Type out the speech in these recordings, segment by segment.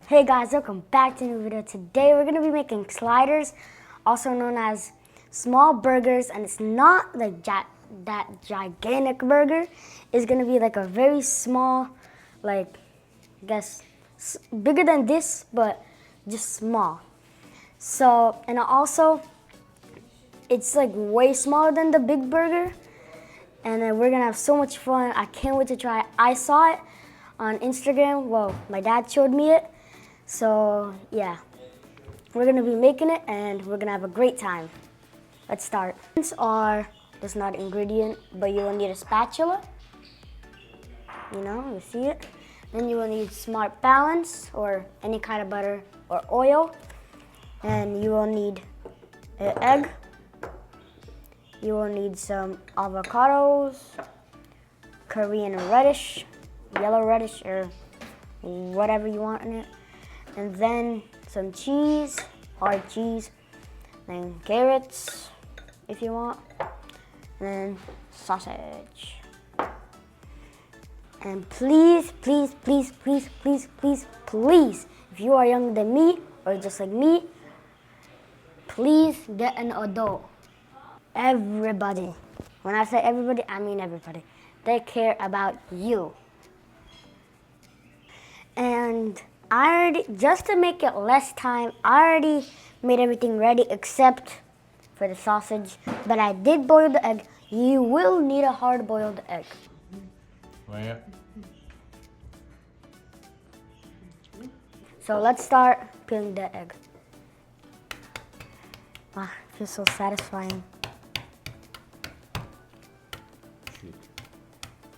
Hey guys, welcome back to a new video. Today we're going to be making sliders, also known as small burgers, and it's not like that gigantic burger. It's going to be like a very small, like, I guess, bigger than this, but just small. So, and also, it's like way smaller than the big burger, and then we're going to have so much fun. I can't wait to try it. I saw it on Instagram. Well, my dad showed me it. So yeah, we're gonna be making it and we're gonna have a great time. Let's start. These are just not an ingredient, but you will need a spatula. You see it. Then you will need smart balance or any kind of butter or oil. And you will need an egg. You will need some avocados, Korean reddish, yellow reddish, or whatever you want in it. And then some cheese, hard cheese, then carrots if you want, and then sausage. And please, please, please, please, please, please, please, if you are younger than me or just like me, please get an adult. Everybody. When I say everybody, I mean everybody. They care about you. And just to make it less time, I already made everything ready except for the sausage. But I did boil the egg. You will need a hard-boiled egg. Oh, yeah. So let's start peeling the egg. Wow, it feels so satisfying.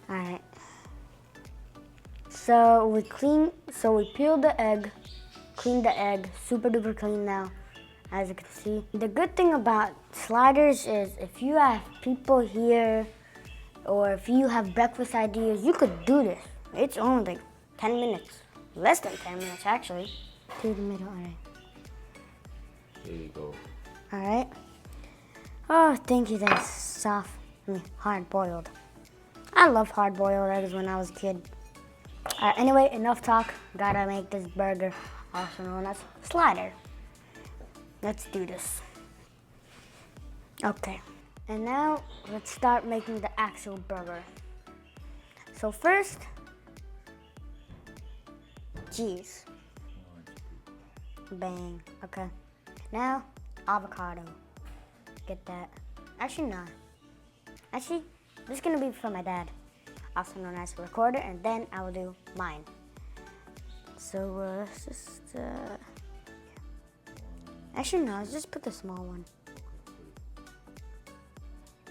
All right. So we peeled the egg, cleaned the egg, super duper clean now, as you can see. The good thing about sliders is if you have people here or if you have breakfast ideas, you could do this. It's only like 10 minutes, less than 10 minutes actually. To the middle, all right. There you go. All right. Oh, thank you, that's soft, hard boiled. I loved hard boiled eggs when I was a kid. Anyway, enough talk. Gotta make this burger, also known as slider. Let's do this. Okay, and now let's start making the actual burger. So first, cheese. Bang. Okay. Now, avocado. Get that. Actually, no. Actually, this is gonna be for my dad, also known as a recorder, and then I will do mine. So let's just, actually no, let's just put the small one.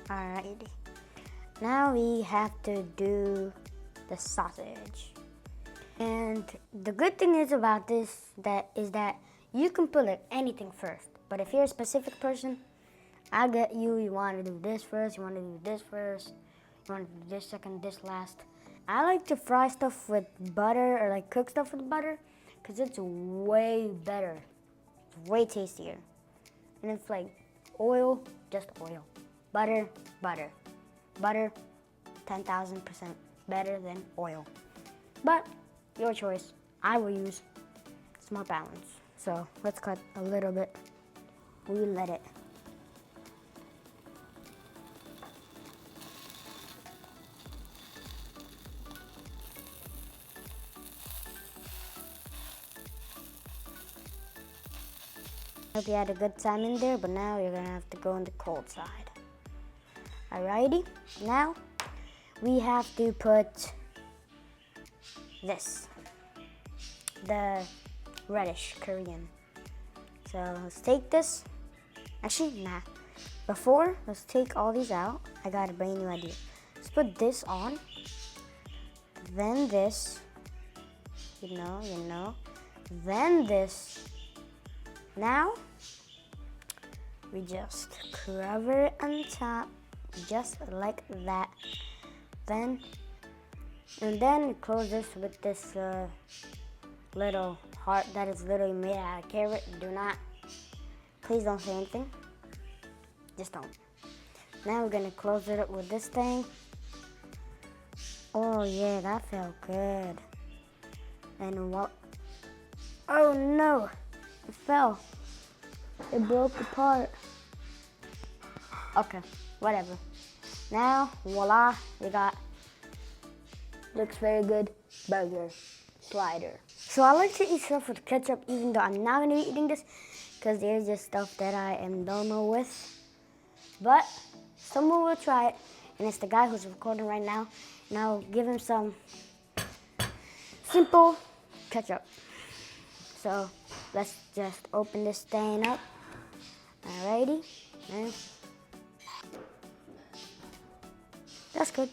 Alrighty. Now we have to do the sausage. And the good thing is about this is that you can put like anything first. But if you're a specific person, I get you want to do this first, you want to do this first, you want to do this second, this last. I like to fry stuff with butter or like cook stuff with butter because it's way better. It's way tastier. And it's like oil, just oil. Butter, butter. Butter, 10,000% better than oil. But your choice. I will use smart balance. So let's cut a little bit. We let it. Hope you had a good time in there, but now you're gonna have to go on the cold side. Alrighty, now we have to put this, the reddish Korean. So let's take this. Actually, nah. Before, let's take all these out. I got a brand new idea. Let's put this on, then this, you know, then this. Now, we just cover it on top, just like that. And then close this with this little heart that is literally made out of carrot. Please don't say anything. Just don't. Now we're gonna close it up with this thing. Oh yeah, that felt good. And Oh no, it fell. It broke apart. Okay, whatever. Now, voila, we got, looks very good, burger slider. So I like to eat stuff with ketchup even though I'm not gonna be eating this because there's just stuff that I am don't know with. But someone will try it, and it's the guy who's recording right now, and I'll give him some simple ketchup. So let's just open this thing up. Alrighty, and that's good.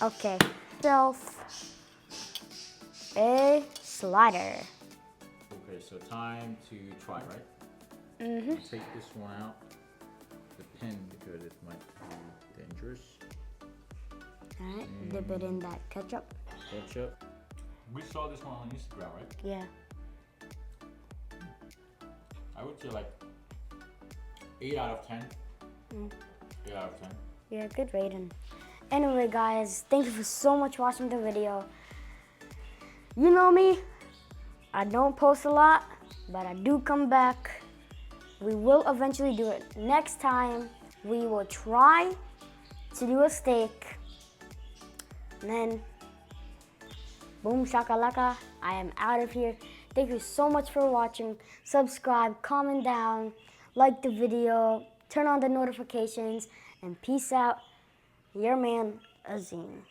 Okay, self a slider. Okay, so time to try, right? Mm-hmm. Take this one out, the pin, because it might be dangerous. Alright, dip it in that ketchup. Ketchup. We saw this one on Instagram, right? Yeah. I would say like 8 out of 10. 8 out of 10. Yeah, good rating. Anyway, guys, thank you for so much watching the video. You know me, I don't post a lot, but I do come back. We will eventually do it. Next time, we will try to do a steak. And then, boom shakalaka, I am out of here. Thank you so much for watching. Subscribe, comment down, like the video, turn on the notifications, and peace out. Your man, Azim.